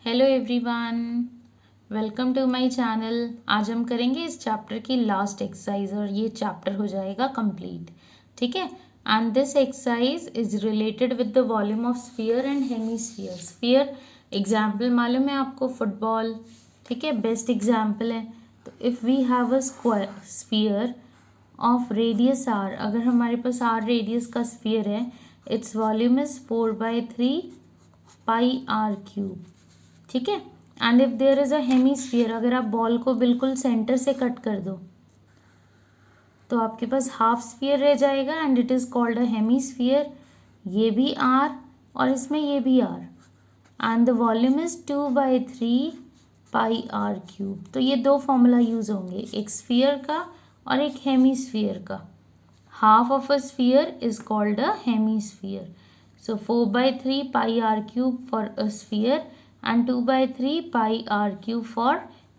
Hello everyone, welcome to my channel. आज हम करेंगे इस चैप्टर की लास्ट एक्सरसाइज और ये चैप्टर हो जाएगा कंप्लीट। ठीक है। And this exercise is related with the volume of sphere and hemisphere. Sphere example मालूम है आपको, फुटबॉल। ठीक है, बेस्ट एग्जाम्पल है। तो if we have a square sphere of radius R, अगर हमारे पास आर रेडियस का स्फीयर है, its volume is 4/3 pi are cube. ठीक है। And if there is a hemisphere, अगर आप बॉल को बिल्कुल सेंटर से कट कर दो तो आपके पास हाफ स्फीयर रह जाएगा and it is called a hemisphere. ये भी आर और इसमें ये भी R and the volume is 2/3 pi are cube. तो ये दो फॉर्मूला यूज होंगे, एक स्फीयर का और एक हेमीस्फीयर का। Half of a sphere is called a hemisphere. So 4/3 pi r cube for a sphere and 2/3 pi r cube for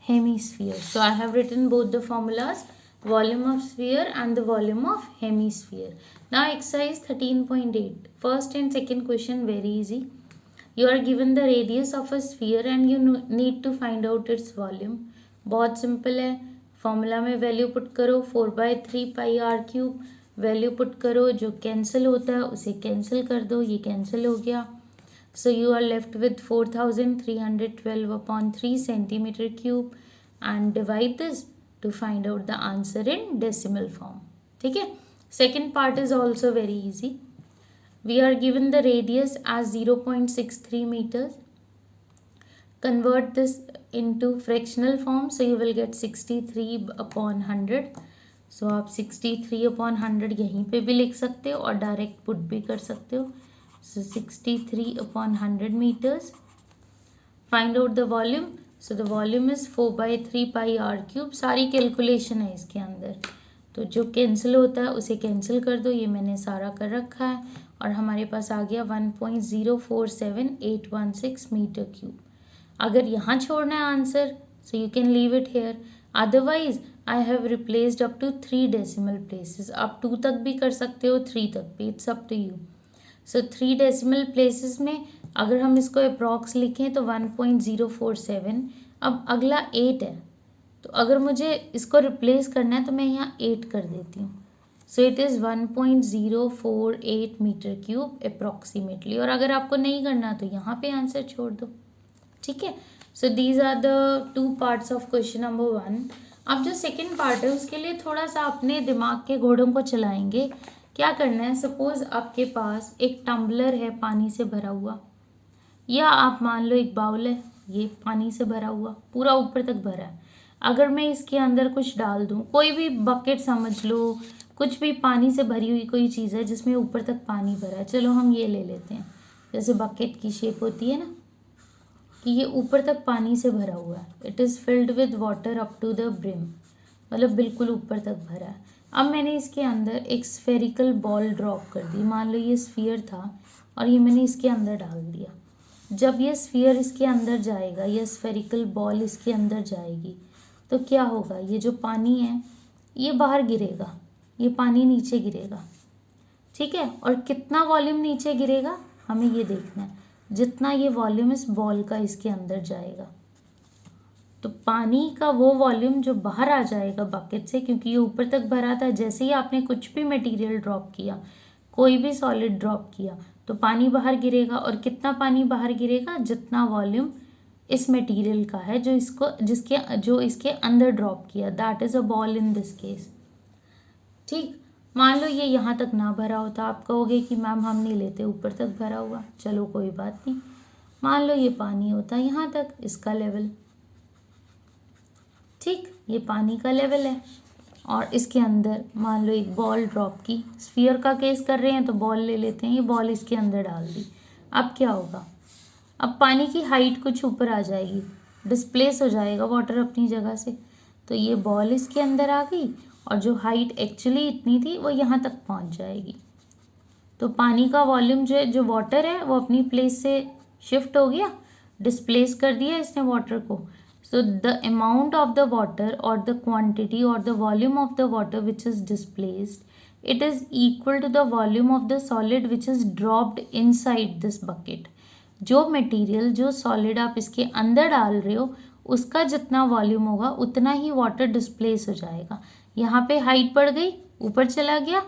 hemisphere. So I have written both the formulas, volume of sphere and the volume of hemisphere. Now exercise 13.8. First and second question very easy. You are given the radius of a sphere and you need to find out its volume. बहुत simple है, formula में value put करो 4/3 pi are cube, value put करो, जो cancel होता है उसे cancel कर दो, ये कैंसिल हो गया। So you are left with 4312/3 centimetre cube and divide this to find out the answer in decimal form. ठीक है। Second part is also very easy. We are given the radius as 0.63 meters. Convert this into fractional form, so you will get 63/100. सो आप 63/100 यहीं पे भी लिख सकते हो और डायरेक्ट पुट भी कर सकते हो. So 63/100 meters. Find out the volume. So the volume is 4/3 pi are cube. सारी कैलकुलेशन है इसके अंदर, तो जो कैंसिल होता है उसे कैंसिल कर दो, ये मैंने सारा कर रखा है और हमारे पास आ गया 1.047816 मीटर क्यूब. अगर यहाँ छोड़ना है answer, so you can leave it here. Otherwise I have replaced up to 3 decimal places. आप 2 तक भी कर सकते हो, 3 तक भी, its up to you. So 3 decimal places में अगर हम इसको अप्रॉक्स लिखें तो 1.047. अब अगला 8 है, तो अगर मुझे इसको रिप्लेस करना है तो मैं यहाँ 8 कर देती हूँ. So it is 1.048 metre cube approximately. और अगर आपको नहीं करना तो यहाँ पे आंसर छोड़ दो. ठीक है. So these are the 2 parts of question number 1. अब जो सेकेंड पार्ट है उसके लिए थोड़ा सा अपने दिमाग के घोड़ों को चलाएंगे. क्या करना है, सपोज आपके पास एक टम्बलर है पानी से भरा हुआ, या आप मान लो एक बाउल है, ये पानी से भरा हुआ, पूरा ऊपर तक भरा है. अगर मैं इसके अंदर कुछ डाल दूँ, कोई भी बकेट समझ लो, कुछ भी पानी से भरी हुई कोई चीज़ है जिसमें ऊपर तक पानी भरा है. चलो हम ये ले लेते हैं, जैसे बकेट की शेप होती है ना, कि ये ऊपर तक पानी से भरा हुआ है. It is filled with water up to the brim, मतलब बिल्कुल ऊपर तक भरा है. अब मैंने इसके अंदर एक स्फेरिकल बॉल ड्रॉप कर दी. मान लो ये स्फीयर था और ये मैंने इसके अंदर डाल दिया. जब ये स्फीयर इसके अंदर जाएगा, ये स्फेरिकल बॉल इसके अंदर जाएगी, तो क्या होगा, ये जो पानी है ये बाहर गिरेगा, ये पानी नीचे गिरेगा. ठीक है. और कितना वॉल्यूम नीचे गिरेगा हमें ये देखना है, जितना ये वॉल्यूम इस बॉल का इसके अंदर जाएगा. तो पानी का वो वॉल्यूम जो बाहर आ जाएगा बकेट से, क्योंकि ये ऊपर तक भरा था, जैसे ही आपने कुछ भी मटेरियल ड्रॉप किया, कोई भी सॉलिड ड्रॉप किया, तो पानी बाहर गिरेगा. और कितना पानी बाहर गिरेगा, जितना वॉल्यूम इस मटेरियल का है जो इसके अंदर ड्रॉप किया. That is a ball in this case. ठीक. मान लो ये यहाँ तक ना भरा होता, आप कहोगे कि मैम हम नहीं लेते ऊपर तक भरा हुआ. चलो कोई बात नहीं. मान लो ये पानी होता यहाँ तक, इसका लेवल. ठीक. ये पानी का लेवल है और इसके अंदर मान लो एक बॉल ड्रॉप की. स्फीयर का केस कर रहे हैं तो बॉल ले लेते हैं. ये बॉल इसके अंदर डाल दी. अब क्या होगा, अब पानी की हाइट कुछ ऊपर आ जाएगी, डिस्प्लेस हो जाएगा वाटर अपनी जगह से. तो ये बॉल इसके अंदर आ गई और जो हाइट एक्चुअली इतनी थी वो यहाँ तक पहुँच जाएगी. तो पानी का वॉल्यूम जो है, जो वाटर है, वो अपनी प्लेस से शिफ्ट हो गया, डिस्प्लेस कर दिया इसने वाटर को. So the amount of the water और द क्वांटिटी और the volume of the water which is displaced, it is equal to the volume of the solid which is dropped inside this bucket. जो material जो solid आप इसके अंदर डाल रहे हो उसका जितना वॉल्यूम होगा उतना ही वाटर डिस्प्लेस हो जाएगा। यहाँ पे हाइट बढ़ गई, ऊपर चला गया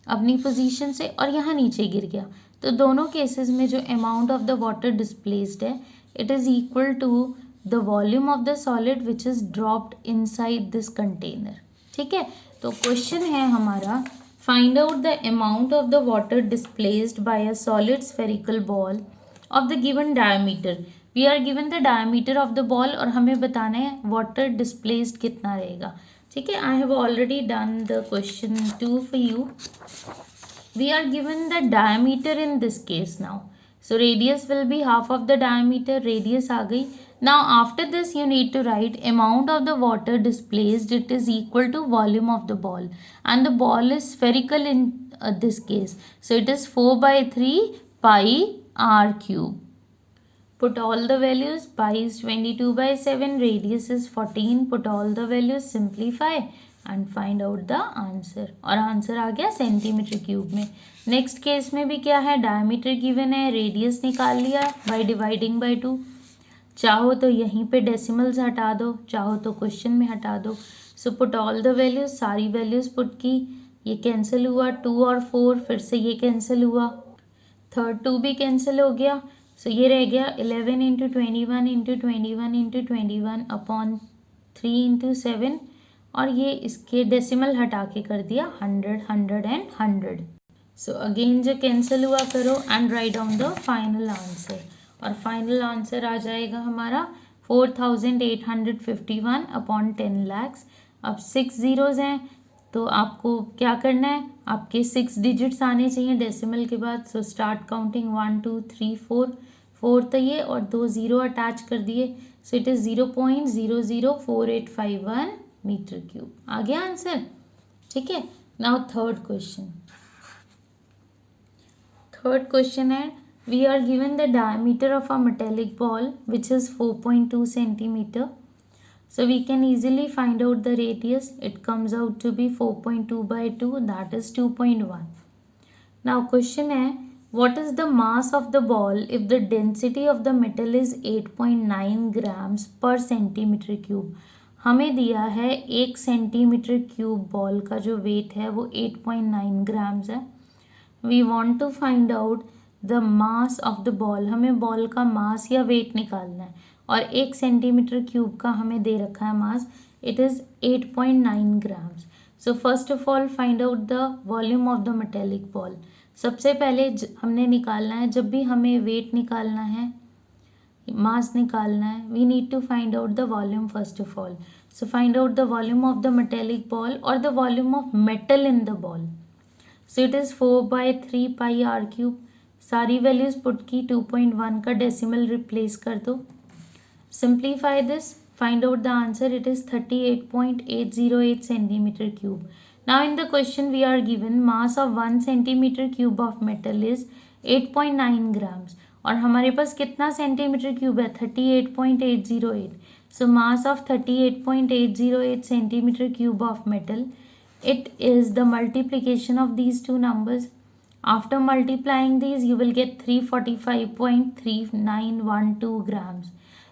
अपनी पोजीशन से, और यहाँ नीचे गिर गया। तो दोनों केसेस में जो amount of the water displaced है it is equal to the volume of the solid which is dropped inside this container. ठीक है, तो क्वेश्चन है हमारा, find out the amount of the water displaced by a solid spherical ball of the given diameter. We are given the diameter of the ball और हमें बताना है water displaced कितना रहेगा। ठीक है, I have already done the question 2 for you. We are given the diameter in this case now, so radius will be half of the diameter, radius आ गई। Now after this you need to write amount of the water displaced, it is equal to volume of the ball, and the ball is spherical in this case, so it is 4/3 pi r cube. Put all the values, pi is 22/7, radius is 14, put all the values, simplify and find out the answer, और answer आ गया centimetre cube में। Next case में भी क्या है, diameter given है, radius निकाल लिया बाय डिवाइडिंग बाय 2। चाहो तो यहीं पे डेसिमल्स हटा दो, चाहो तो क्वेश्चन में हटा दो। So put all the values, सारी वैल्यूज पुट की, ये कैंसिल हुआ 2 और 4, फिर से ये कैंसिल हुआ, थर्ड 2 भी कैंसिल हो गया। सो ये रह गया 11 into 21 into 21 into 21 upon 3 into 7, और ये इसके डेसिमल हटा के कर दिया 100, 100 एंड 100। सो अगेन जो कैंसिल हुआ करो and write down the final answer, और फाइनल आंसर आ जाएगा हमारा 4851 अपॉन 10 lakhs। अब 6 zeros हैं तो आपको क्या करना है, आपके 6 digits आने चाहिए डेसिमल के बाद। सो स्टार्ट काउंटिंग 1 2 3 4, 4 तो ये और 2 0 अटैच कर दिए, so it is 0.004851 metre cube. आ गया आंसर। ठीक है, नाउ थर्ड क्वेश्चन है, we are given the diameter of a metallic ball which is 4.2 centimeter. So we can easily find out the radius. It comes out to be 4.2 by 2, that is 2.1. Now question है, what is the mass of the ball if the density of the metal is 8.9 grams per centimeter cube? हमें दिया है 1 centimetre cube ball का जो wait है वो 8.9 grams है। We want to find out the mass of the ball, हमें ball का मास या वेट निकालना है, और 1 सेंटीमीटर क्यूब का हमें दे रखा है mass, it is 8.9 grams. So first of all find out the volume of the metallic ball. सबसे पहले हमने निकालना है, जब भी हमें वेट निकालना है, मास निकालना है, we need to find out the volume first of all. So find out the volume of the metallic ball और the volume of metal in the ball. So it is 4/3 pi are cube. सारी values put की, 2.1 का decimal replace कर दो, simplify this, find out the answer, it is 38.808 centimetre cube. Now in the question we are given mass of 1 centimetre cube of metal is 8.9 grams, और हमारे पास कितना centimetre cube है, 38.808। So mass of 38.808 centimetre cube of metal, it is the multiplication of these two numbers. After multiplying these you will get 345.3912 grams.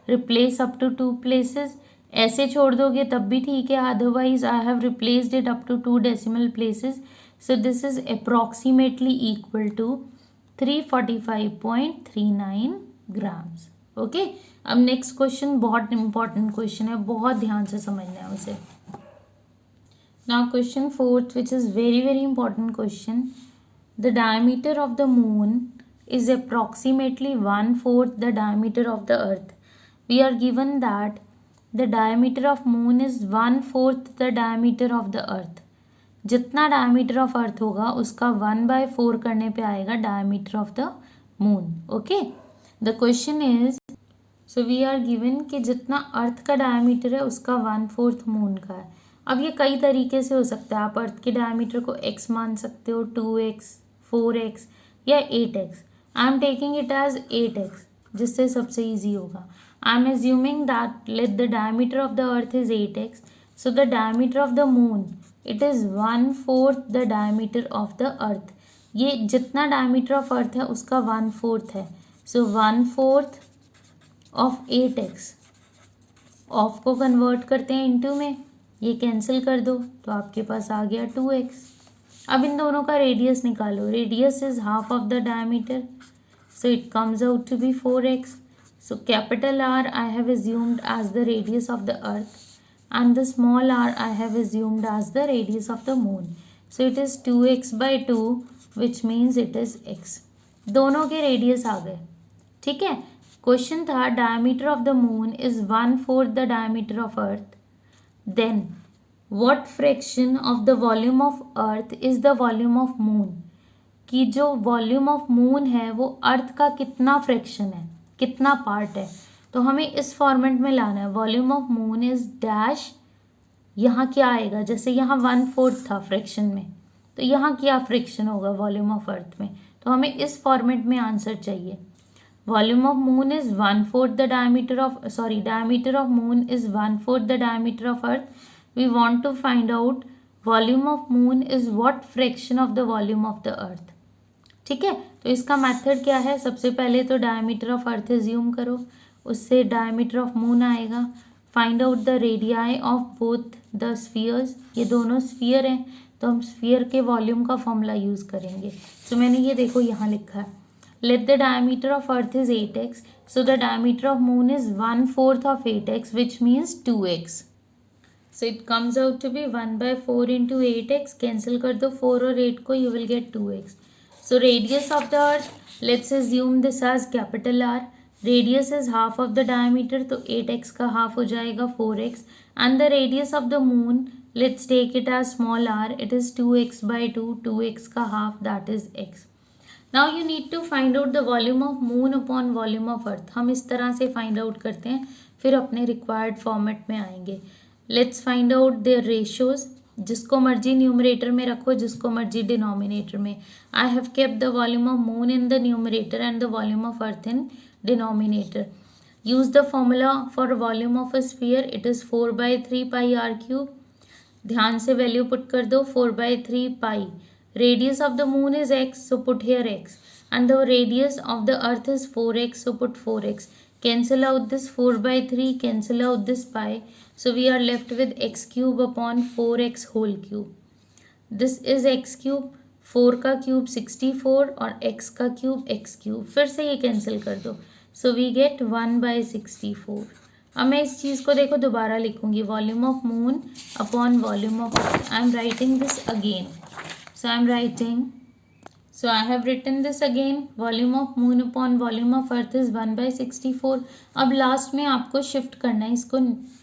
Replace up to 2 places. ऐसे छोड़ दोगे तब भी ठीक है, otherwise I have replaced it up to 2 decimal places. So this is approximately equal to 345.39 grams. Okay, अब next question बहुत important question है, बहुत ध्यान से समझना है उसे। Now question 4th, which is very important question. The diameter of the moon is approximately 1/4 the diameter of the earth. We are given that the diameter of moon is 1/4 the diameter of the earth. जितना diameter of earth होगा उसका 1/4 करने पे आएगा diameter of the moon. Okay, the question is, so we are given कि जितना अर्थ का diameter है उसका 1/4 मून का है। अब ये कई तरीके से हो सकता है, आप अर्थ के डायमीटर को x मान सकते हो, 2x, 4x या 8x। I am taking it as 8x, जिससे सबसे इजी होगा। I am assuming that let the diameter of the earth is 8x, so the diameter of the moon it is 1/4 the diameter of the earth. ये जितना diameter of earth है उसका 1/4 है। So 1/4 of 8x, of को convert करते हैं into में, ये कैंसिल कर दो तो आपके पास आ गया 2x। अब इन दोनों का रेडियस निकालो, radius is half of the diameter, so it comes out to be 4x. So capital R I have assumed as the radius of the earth and the small r I have assumed as the radius of the moon. So it is 2x by 2 which means it is x. दोनों के radius आ गए, ठीक है। Question था diameter of the moon is 1/4 the diameter of earth, then what fraction of the volume of earth is the volume of moon, कि जो volume of moon है वो अर्थ का कितना फ्रैक्शन है, कितना पार्ट है। तो हमें इस फॉर्मेट में लाना है, volume of moon is dash, यहाँ क्या आएगा, जैसे यहाँ 1/4 था फ्रैक्शन में, तो यहाँ क्या फ्रैक्शन होगा वॉल्यूम ऑफ अर्थ में, तो हमें इस फॉर्मेट में आंसर चाहिए। Volume of moon is 1/4 the diameter of, sorry diameter of moon is 1/4 the diameter of earth. We want to find out volume of moon is what fraction of the volume of the earth, ठीक है। तो इसका method क्या है, सबसे पहले तो diameter of earth assume करो, उससे डायमीटर ऑफ मून आएगा, find out the radii of both the spheres, ये दोनों स्फीयर हैं तो हम स्फीयर के वॉल्यूम का फॉर्मूला यूज़ करेंगे। सो मैंने ये देखो यहाँ लिखा है, let the diameter of earth is 8x, so the diameter of moon is 1/4 of 8x which means 2x। So it comes out to be 1/4 into 8x, cancel कर दो 4 और 8 को, you will get 2x। So radius of the earth, let's assume this as capital R. Radius is half of the diameter, तो 8x का half हो जाएगा 4x. And the radius of the moon, let's take it as small r. It is 2x by 2. 2x का half, that is x. Now you need to find out the volume of moon upon volume of earth. हम इस तरह से find out करते हैं, फिर अपने required format में आएंगे। Let's find out their ratios. जिसको मर्जी न्यूमरेटर में रखो, जिसको मर्जी डिनोमिनेटर में। I have kept the volume of moon in the numerator and the volume of earth in denominator. Use the formula for volume of a sphere, it is 4/3 pi are cube. ध्यान से value put कर दो, 4/3 pi. Radius of the moon is x, so put here x, and the radius of the earth is 4x, so put 4x. Cancel out this 4/3, cancel out this pi. So we are left with x cube upon 4x whole cube. This is x cube, 4 का cube 64 और x का cube x cube, फिर से ये cancel कर दो, so we get 1/64। अब मैं इस चीज़ को देखो दोबारा लिखूंगी, volume of moon upon volume of earth. I am writing this again, so I am writing, so I have written this again, volume of moon upon volume of earth is 1/64। अब last में आपको shift करना है इसको,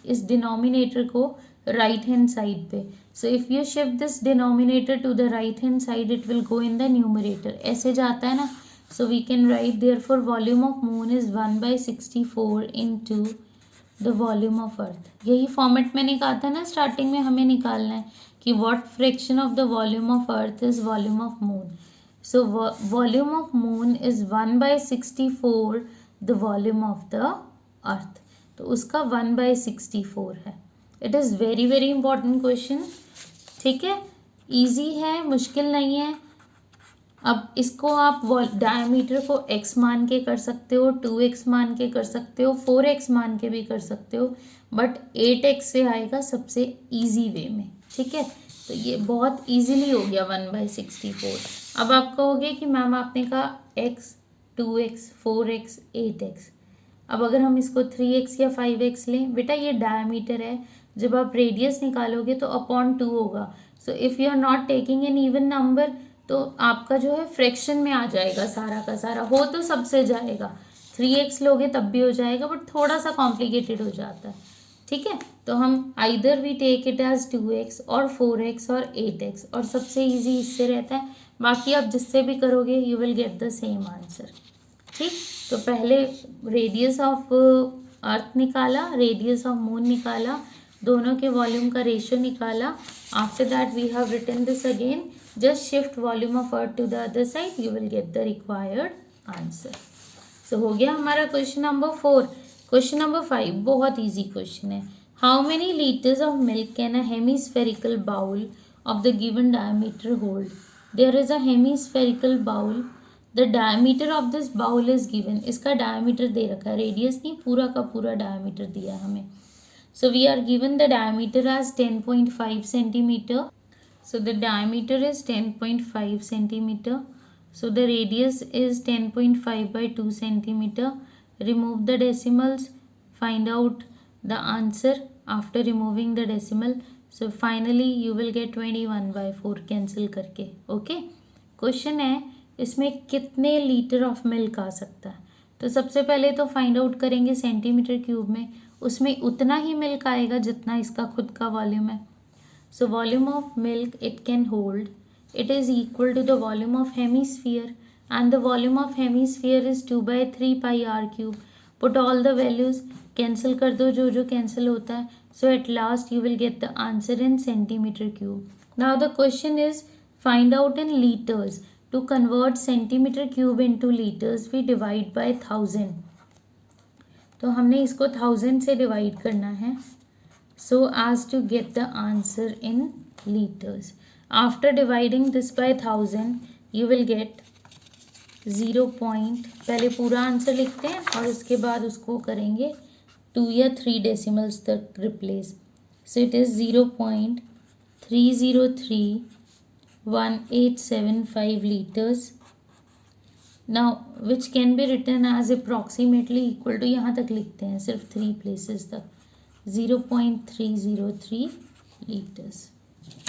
इस denominator को right hand side पे। So if you shift this denominator to the right hand side, it will go in the numerator, ऐसे जाता है ना। So we can write therefore volume of moon is 1/64 into the volume of earth. यही format मैंने कहा था ना starting में, हमें निकालना है कि what fraction of the volume of earth is volume of moon. So volume of moon is 1/64 the volume of the earth, तो उसका 1/64 है। It is very very important question, ठीक है, easy है, मुश्किल नहीं है। अब इसको आप डायमीटर को x मान के कर सकते हो, 2x मान के कर सकते हो, 4x मान के भी कर सकते हो, बट 8x से आएगा सबसे ईजी वे में, ठीक है। तो ये बहुत इजीली हो गया 1/64। अब आप कहोगे कि मैम आपने कहा x, 2x, 4x, 8x, अब अगर हम इसको 3x या 5x लें, बेटा ये डायमीटर है, जब आप रेडियस निकालोगे तो अपॉन 2 होगा। So if you are not taking an even number, तो आपका जो है फ्रैक्शन में आ जाएगा सारा का सारा, हो तो सबसे जाएगा। 3x लोगे तब भी हो जाएगा, बट थोड़ा सा कॉम्प्लिकेटेड हो जाता है, ठीक है। तो हम either we take it as 2x और 4x और 8x, और सबसे इजी इससे रहता है, बाकी आप जिससे भी करोगे you will get the same answer, ठीक। तो पहले रेडियस ऑफ अर्थ निकाला, रेडियस ऑफ मून निकाला, दोनों के वॉल्यूम का रेशियो निकाला। After that we have written this again, just shift volume of earth to the other side, you will get the required answer. So हो गया हमारा question number 4। Question number 5 बहुत easy question है। How many litres of milk can a hemispherical bowl of the given diameter hold? There is a hemispherical bowl. The diameter of this bowl is given, इसका diameter दे रखा है, radius नहीं, पूरा का पूरा डायमीटर दिया है हमें. So we are given the diameter as 10.5 centimeter. So the diameter is 10.5 centimeter. So the radius is 10.5 by 2 centimeter. Remove the decimals. Find out the answer after removing the decimal. So finally you will get 21 by 4 cancel करके. Okay. Question है इसमें कितने litre of milk आ सकता है. तो सबसे पहले तो फाइंड आउट करेंगे सेंटीमीटर क्यूब में, उसमें उतना ही मिल्क आएगा जितना इसका खुद का वॉल्यूम है. So volume of milk it can hold, it is equal to the volume of hemisphere, and the volume of hemisphere is 2/3 pi are cube. Put all the values, cancel कर दो जो जो कैंसिल होता है. So at last you will get the answer in centimetre cube. Now the question is find out in litres. To convert centimeter cube into liters we divide by 1000. तो हमने इसको 1000 से डिवाइड करना है so as to get the answer in liters. After dividing this by 1000 you will get 0. पहले पूरा answer लिखते हैं और उसके बाद उसको करेंगे 2 या 3 डेसिमल्स तक replace. So it is 0.3031875 liters. Now which can be written as approximately equal to, यहाँ तक लिखते हैं सिर्फ 3 places तक, 0.303 liters.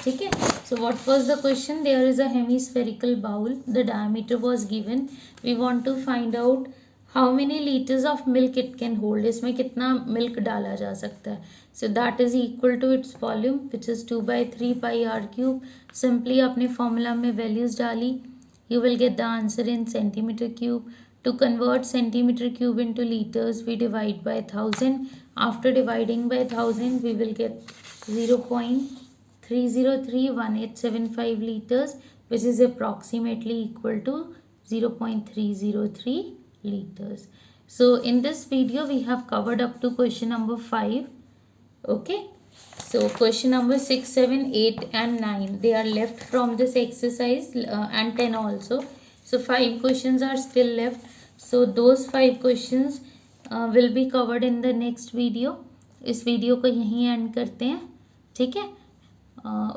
ठीक है. So what was the question? There is a hemispherical bowl, the diameter was given, we want to find out how many liters of milk it can hold, इसमें कितना मिल्क डाला जा सकता है. So that is equal to its volume which is 2/3 pi r cube. Simply अपने formula में values डाली, you will get the answer in centimeter cube. To convert centimeter cube into liters we divide by 1000. After dividing by 1000 we will get 0.3031875 liters, which is approximately equal to 0.303 liters. So in this video we have covered up to question number 5. Okay. So question number 6, 7, 8 and 9 they are left from this exercise, and 10 also. So 5 questions are still left. So those 5 questions will be covered in the next video. इस video को यहीं and करते हैं. ठीक है.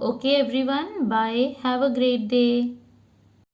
Okay everyone, bye, have a great day.